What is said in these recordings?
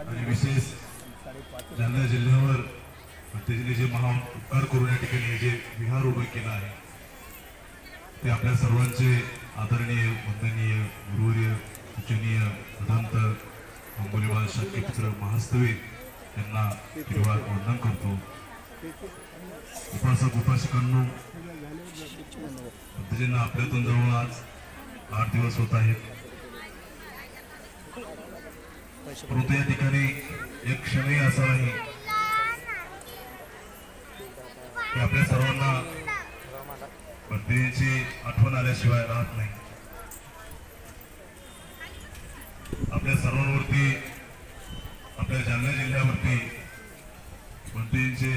आणि विशेष जालना जिल्ह्यावर भंतेजीने जे महा उपकार करून या ठिकाणी जे विहार उभे केला आहे ते आपल्या सर्वांचे आदरणीय वंदनीय गुरुवर्य पूजनीय भदंत अंबोलीवाल शाक्यपुत्र महास्तवे यांना निर्वाह वंदन करतो। उपासक उपासिकांनो, भंतेजींना आपल्यातून जवळ आज 8 दिवस होत आहेत, परंतु या ठिकाणी एक क्षणही असा नाही की आपल्या सर्वांना भंतेजींची आठवण आल्याशिवाय राहत नाही। आपल्या सर्वांवरती, आपल्या जालना जिल्ह्यावरती भंतेजींचे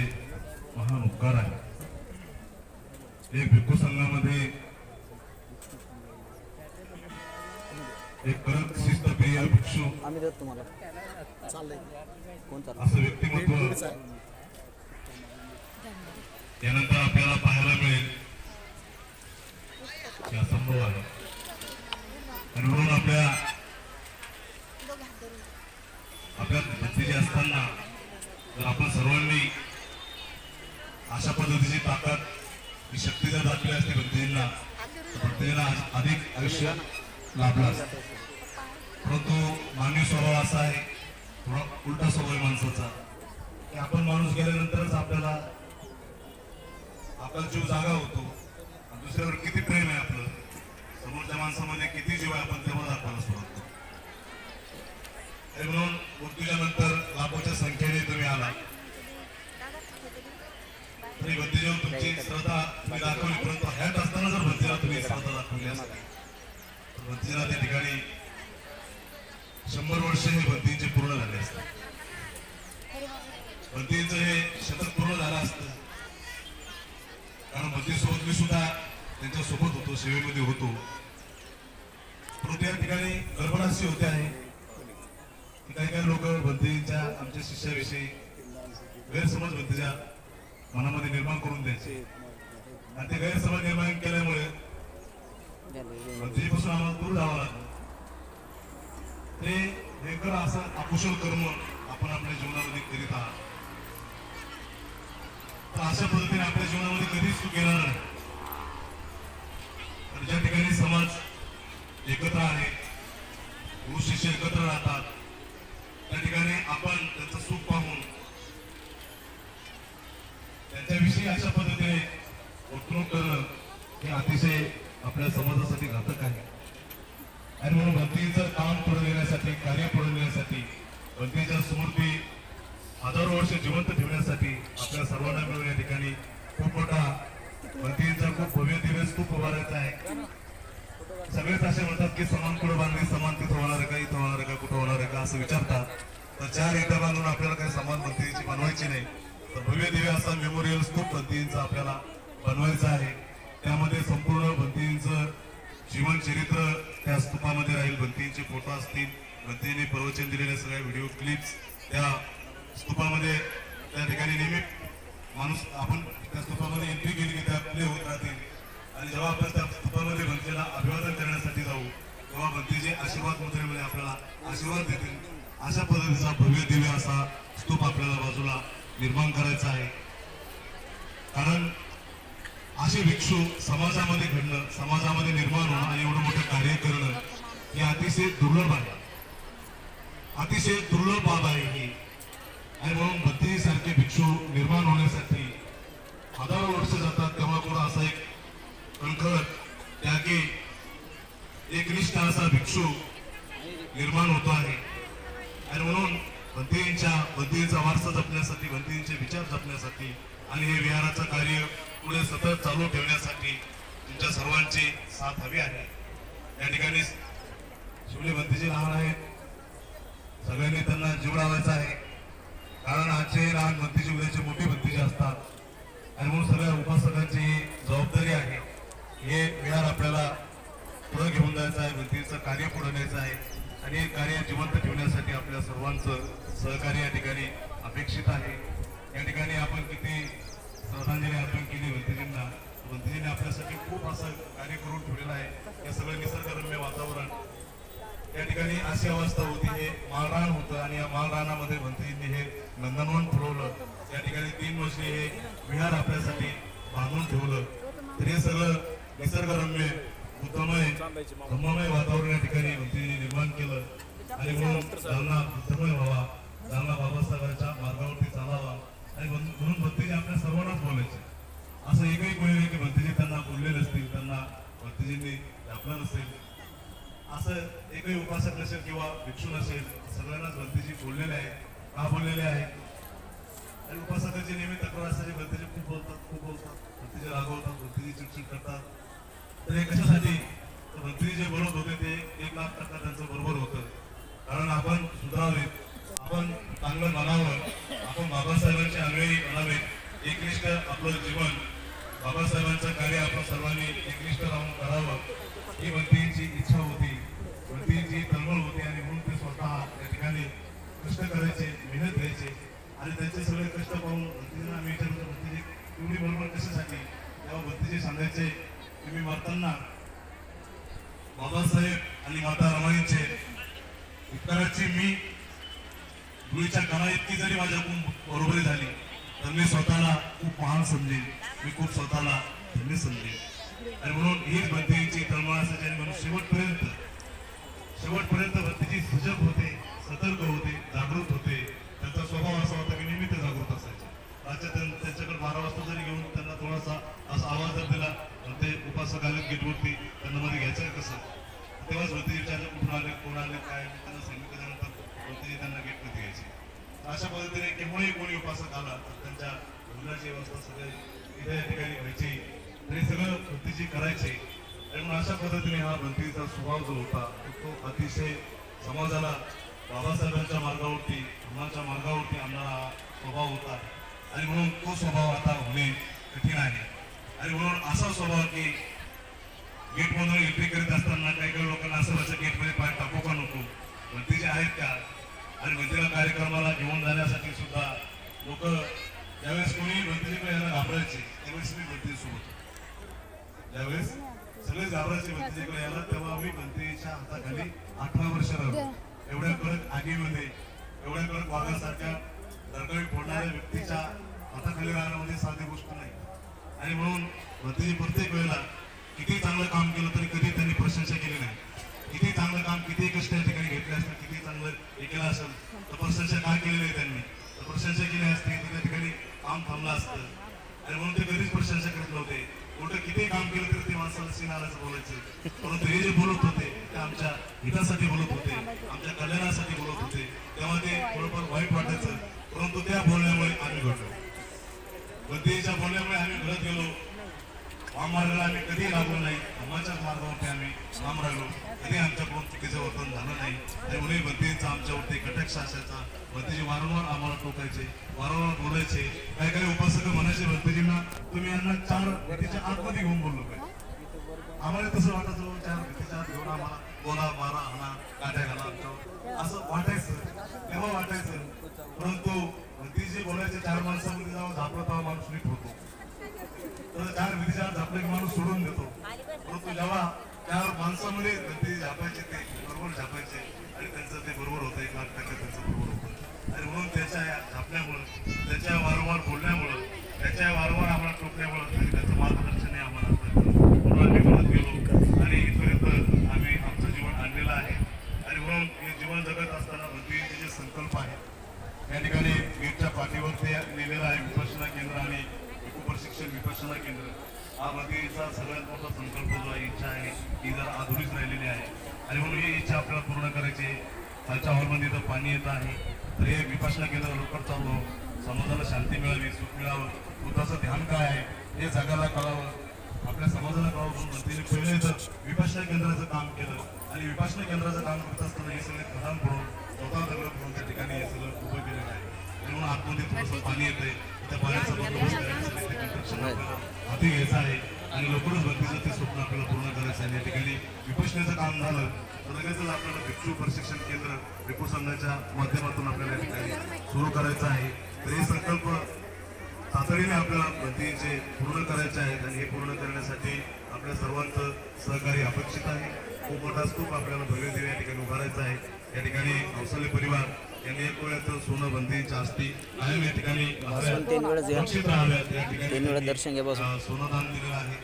महान उपकार आहे। एक भिक्खू संघामध्ये एक कडक शिस्तप्रिय भिक्षू असं व्यक्तिमत्व यानंतर आपल्याला पाहायला मिळेल हे असंभव आहे। आणि म्हणून आपल्या भंतेजी असताना जर आपण सर्वांनी अशा पद्धतीची ताकद ही शक्ती जर दाखवली असती भंतेजींना अधिक आयुष्य लाभलं असतं। परंतु मानवी स्वभाव असा आहे, थोडा उलटा स्वभाव आहे माणसाचा, की आपण माणूस गेल्यानंतरच आपला जीव जागा होतो। दुसऱ्यावर किती प्रेम आहे आपलं, समोरच्या माणसामध्ये किती जीव आहे आपण तेव्हा दाखवायला सुरुवात करतो। म्हणून मृत्यूच्या नंतर लाखोच्या संख्येने तुम्ही आला तरी भंतेजीवर तुमची श्रद्धा तुम्ही दाखवली, परंतु हयात असताना जर भंतेजीला तुम्ही श्रद्धा दाखवली असती तर भंतेजीला त्या ठिकाणी 100 वर्ष हे भंतेजींचे पूर्ण झाले असते। भंतेजींचं हे शतक पूर्ण झालं असतं, कारण भंतेजीसोबत मी सुद्धा त्यांच्या सोबत होतो, सेवेमध्ये होतो। परंतु या ठिकाणी गडबड अशी होते आहे की काही लोक भंतेजींच्या आमच्या शिष्याविषयी गैरसमज भंतेजीच्या मनामध्ये निर्माण करून द्यायचे, आणि ते गैरसमज निर्माण केल्यामुळे भंतेजीपासून आम्हाला दूर जावं लागलं। ते हे खरं असं अकुशल कर्म आपण आपल्या जीवनामध्ये करीत आहात, तर अशा पद्धतीने आपल्या जीवनामध्ये कधीच चूक येणार नाही। तर ज्या ठिकाणी समाज एकत्र आहे, गुरु शिष्य एकत्र राहतात, त्या ठिकाणी आपण त्यांचं सुख पाहून त्यांच्याविषयी अशा पद्धतीने वर्तणूक करणं हे अतिशय आपल्या समाजासाठी घातक आहे। आणि म्हणून भंतेजींचं काम पुढे नेण्यासाठी, कार्य पुढे नेण्यासाठी, भंतेजींच्या स्मृती हजारो वर्ष जिवंत ठेवण्यासाठी आपल्या सर्वांना मिळून या ठिकाणी खूप मोठा भंतेजींचा खूप भव्य दिवस स्तूप उभारायचा आहे। सगळेच असे म्हणतात की समान कुठं बांधली, समान तिथं होणार आहे का, इथं होणार आहे का, कुठं होणार आहे का असं विचारतात। तर 4 इथं बांधून आपल्याला काही समान भंतेजींची बनवायची नाही, तर भव्य दिव्य असा मेमोरियल स्तूप भंतेजींचा आपल्याला बनवायचा आहे। त्यामध्ये संपूर्ण भंतेजींचं जीवन चरित्र त्या स्तूपामध्ये राहील, भंतेजींचे फोटो असतील, भंतेजींनी प्रवचन दिलेले सगळे व्हिडिओ क्लिप्स त्या स्तूपामध्ये त्या ठिकाणी नेहमी माणूस आपण त्या स्तूपामध्ये एंट्री केली की त्या प्ले होत राहतील, आणि जेव्हा आपण त्या स्तूपामध्ये भंतेजीला अभिवादन करण्यासाठी जाऊ तेव्हा भंतेजी आशीर्वाद मुद्रेमध्ये आपल्याला आशीर्वाद देतील। अशा पद्धतीचा भव्य दिव्य असा स्तूप आपल्याला बाजूला निर्माण करायचा आहे, कारण असे भिक्षू समाजामध्ये घडणं, समाजामध्ये निर्माण होणं आणि एवढं मोठं कार्य करणं हे अतिशय दुर्लभ आहे, अतिशय दुर्लभ बाब आहे ही। आणि म्हणून भंतेजी सारखे भिक्षू निर्माण होण्यासाठी हजारो वर्ष जातात, तेव्हा कुठं असा एक कणखर त्यागी एकनिष्ठ असा भिक्षू निर्माण होतो आहे। आणि म्हणून भंतेजींचा वारसा जपण्यासाठी, भंतेजींचे विचार जपण्यासाठी आणि हे विहाराचं कार्य पुढे सतत चालू ठेवण्यासाठी तुमच्या सर्वांची साथ हवी आहे। या ठिकाणी शिवले भंतेजी लहान आहेत, सगळ्यांनी त्यांना जीव लावायचा आहे, कारण आजचे लहान भंतेजी उद्याचे मोठे भंतेजी असतात। आणि म्हणून सगळ्या उपासकांची जबाबदारी आहे, हे विहार आपल्याला पुढे घेऊन जायचं आहे, भंतेजींचं कार्य पुढे न्यायचं आहे, आणि हे कार्य जिवंत ठेवण्यासाठी आपल्या सर्वांचं सहकार्य या ठिकाणी अपेक्षित आहे। या ठिकाणी आपण किती श्रद्धांजली अर्पण केली भंतेजींना, भंतेजींनी आपल्यासाठी खूप असं कार्य करून ठेवलेलं आहे। हे सगळं निसर्गरम्य वातावरण, या ठिकाणी अशी अवस्था होती, हे माळरान होतं आणि या माळरानामध्ये भंतेजींनी हे नंदनवन फुलवलं. या ठिकाणी 3 वर्षे हे विहार आपल्यासाठी बांधून ठेवलं. तर हे सगळं निसर्गरम्य बुद्धमय धम्ममय वातावरण या ठिकाणी भंतेजींनी निर्माण केलं. आणि म्हणून जालना बुद्धमय व्हावा, जालना बाबासाहेबांच्या मार्गावरती चालावा आणि म्हणून भंतेजी आपल्या सर्वांनाच बोलायचे. असं एकही कोणी नाही की भंतेजी त्यांना बोलले नसतील, त्यांना भंतेजींनी दाखवलं नसेल, असं एकही उपासक नसेल किंवा भिक्षू नसेल. सगळ्यांनाच भंतेजी बोललेले आहे. का बोललेले आहे? आणि उपासकाची नेहमी तक्रार असते, भंतेजी खूप बोलतात, भंतेजी रागवतात, भंतेजी चिडचिड करतात. तर हे कशासाठी? तर भंतेजी जे बोलत होते ते 1,00,000% त्यांचं बरोबर होतं. कारण आपण सुधारावे, आपण चांगलं बनावं, आपण बाबासाहेबांचे अनुयायी बनावे, एकनिष्ठ आपलं जीवन बाबासाहेबांचं कार्य आपण सर्वांनी एकनिष्ठ राहून करावं, ही भंतेजींची इच्छा होती, भंतेजींची तळमळ होती. आणि म्हणून ते स्वतः या ठिकाणी कष्ट करायचे, मेहनत घ्यायचे. आणि त्यांचे सगळे कष्ट पाहून भंतेजींना आम्ही विचारतो, भंतेजी एवढी बरोबर कशासाठी? तेव्हा भंतेजी सांगायचे, तुम्ही मरताना बाबासाहेब आणि माता रमाईंचे उपकाराची मी गुळीच्या कणा इतकी जरी माझ्याकडून बरोबरी झाली तर मी स्वतःला खूप महान समजेन, मी खूप स्वतःला धन्य समजेन. आणि म्हणून हीच भंतेजींची तळमळ असायची. आणि म्हणून शेवटपर्यंत भंतेजी सजग होते, सतर्क होते, जागृत होते. त्यांचा स्वभाव असा होता की नेहमी ते जागृत असायचे. त्यांच्याकडे 12 वाजता जरी घेऊन त्यांना थोडासा असा आवाज जर दिला तर ते उपासक आले गेटवरती, त्यांना मध्ये घ्यायचं कसं, तेव्हाच भंतेजी विचारले कुठून आले, कोण आले, काय. त्यांना सांगितल्यानंतर भंतेजी त्यांना गेटमध्ये घ्यायचे. अशा पद्धतीने केव्हाही कोणी उपासक आला तर त्यांच्या भोजनाची व्यवस्था सगळे इथे या ठिकाणी व्हायची. तरी सगळं भंतेजी करायचे. आणि म्हणून अशा पद्धतीने हा भंतेजीचा स्वभाव जो होता तो अतिशय समाजाला बाबासाहेबांच्या मार्गावरती, धर्माच्या मार्गावरती आणणारा हा स्वभाव होता. आणि म्हणून तो स्वभाव आता होणे कठीण आहे. आणि म्हणून असा स्वभाव की गेटमधून एंट्री करीत असताना काही काही लोकांना असं व्हायचं, गेटमध्ये पाय टाकू का नको, भंतेजी आहेत का. आणि भंतेला कार्यक्रमाला घेऊन जाण्यासाठी सुद्धा लोक ज्यावेळेस कोणी भंतेजीकडे यायला घाबरायचे त्यावेळेस मी भंतेजीसोबत, ज्यावेळेस सगळे घाबरायचे भंतेजीकडे यायला, तेव्हा आम्ही भंतेजीच्या हाताखाली 18 वर्ष राहिलो. एवढ्या कडक आगीमध्ये, एवढ्या कडक वाघासारख्या दरकाळी फोडणाऱ्या व्यक्तीच्या हाताखाली राहणं म्हणजे साधी गोष्ट नाही. आणि म्हणून भंतेजी प्रत्येक वेळेला किती चांगलं काम केलं तरी कधी त्यांनी प्रशंसा केली नाही. किती चांगलं काम, किती कष्ट या ठिकाणी घेतले असतील, किती चांगलं हे केलं असेल तर प्रशंसा काय केली नाही त्यांनी. तर प्रशंसा केली असती तर त्या ठिकाणी काम थांबलं असतं. आणि म्हणून ते कधीच प्रशंसा करत नव्हते. उलट किती काम केलं तरी ते माणसाला सिनालाच बोलायचं. परंतु हे जे बोलत होते ते आमच्या हितासाठी बोलत होते, आमच्या कल्याणासाठी बोलत होते. तेव्हा ते थोडंफार वाईट वाटायचं, परंतु त्या बोलण्यामुळे आम्ही घडलो. भंतेजीच्या बोलण्यामुळे आम्ही घडत गेलो. वाममार्गाला आम्ही कधी लागलो नाही, धर्माच्याच मार्गावरती आम्ही काम राहिलो. कधी आमच्याकडून चुकीचं वर्तन झालं नाही. त्यामुळे भंतेजींचा आमच्यावरती कटाक्ष असायचा. भंतेजी वारंवार आम्हाला टोकायचे, वारंवार बोलायचे. काही काही उपासक म्हणायचे भंतेजींना, तुम्ही यांना 4 भीतीच्या आतमध्ये घेऊन बोललो पाहिजे. आम्हाला तसं वाटायचं, 4 भीतीच्या आत घेऊन आम्हाला बोला, मारा, हाना, काट्या घाला आमच्यावर, असं वाटायचं, तेव्हा वाटायचं. परंतु भंतेजी बोलायचे 4 माणसामध्ये जेव्हा झापलं तेव्हा माणूस नीट होतो. तर 4 भीतीच्या आत झापले की माणूस सोडून देतो. परंतु जेव्हा 4 माणसामध्ये भंतेजी झापायचे ते बरोबर झापायचे आणि त्यांचं ते बरोबर होतं, 1,00,000% त्यांचं बरोबर होतं. आणि म्हणून त्याच्या झापल्यामुळं, त्याच्या वारंवार बोलण्यामुळं, त्याच्या वारंवार आम्हाला टोकल्यामुळं आणि त्याचं मार्गदर्शनही आम्हाला म्हणून आम्ही बोलत गेलो आणि इथपर्यंत आम्ही आमचं जीवन आणलेलं आहे. आणि म्हणून हे जीवन जगत असताना भंतेजीचे जे संकल्प आहेत या ठिकाणी गेटच्या पाठीवरती लिहिलेलं आहे, विपश्यना केंद्र आणि प्रशिक्षण विपश्यना केंद्र. हा भंतेजीचा सगळ्यात मोठा संकल्प जो आहे, इच्छा आहे, ही जरा अधुरीच राहिलेली आहे. आणि म्हणून ही इच्छा आपल्याला पूर्ण करायची. खालच्या हॉलमध्ये इथं पाणी येत आहे, तर हे विपश्यना केंद्र लवकर चालू, समाजाला शांती मिळावी, सुख मिळावं, बुद्धाचं ध्यान काय आहे हे जगाला कळावं, आपल्या समाजाला कळावं. म्हणून भंतेजी पहिले तर विपश्यना केंद्राचं काम केलं. आणि विपश्यना केंद्राचं काम करत असताना हे सगळे प्रधान पडून, स्वतः दगड पडून त्या ठिकाणी हे सगळं उभं केलेलं आहे. म्हणून आतमध्ये थोडंसं पाणी येतंय, त्या पाण्याचा बंदोबस्त करायसाठी ते कंस्ट्रक्शन आपल्याला हाती घ्यायचं आहे. आणि लवकरच भंतेजीचं ते स्वप्न आपल्याला पूर्ण करायचं आहे. या ठिकाणी विपश्यनेचं काम झालं तर लगेचच आपल्याला भिक्षू प्रशिक्षण केंद्र भिक्षू संघाच्या माध्यमातून आपल्याला या ठिकाणी सुरू करायचं आहे. तर हे संकल्प तातडीने आपल्याला भंतेजीचे पूर्ण करायचे आहेत. आणि हे पूर्ण करण्यासाठी आपल्या सर्वांचं सहकार्य अपेक्षित आहे. खूप मोठा स्तूप आपल्याला भव्य दिव्य या ठिकाणी उभारायचा आहे. या ठिकाणी हौसले परिवार यांनी एक वेळेचं सोनं बंदीच्या असती कायम या ठिकाणी सुरक्षित राहाव्यात या ठिकाणी दर्शन घ्या बस. सोनं दान दिलेलं आहे.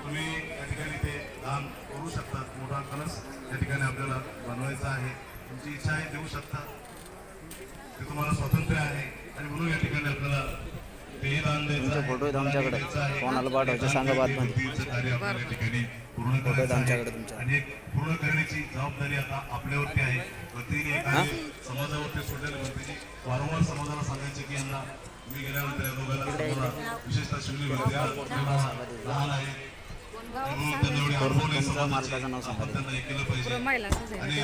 तुम्ही या ठिकाणी ते दान करू शकता. मोठा कलश या ठिकाणी आपल्याला बनवायचा आहे. तुमची इच्छा आहे देऊ शकता, ते तुम्हाला स्वातंत्र्य आहे. आणि म्हणून या ठिकाणी आपल्याला ते दान द्यायचं आहे. फोटो आहेत आमच्याकडे, कोणाला पाठवायचं सांगा बातमी. कार्य आपल्या ठिकाणी पूर्ण करायचं आहे. आणि एक पूर्ण करण्याची जबाबदारी आता आपल्यावरती आहे. गतीने समाजावरती सोडलेल्या गतीने वारंवार समाजाला सांगायचे की यांना मी गेल्यानंतर या दोघांना विशेषतः शिवली लहान आहे, त्यांना एवढे अनुभव नाही समाजाचे, आपण त्यांना हे केलं पाहिजे. आणि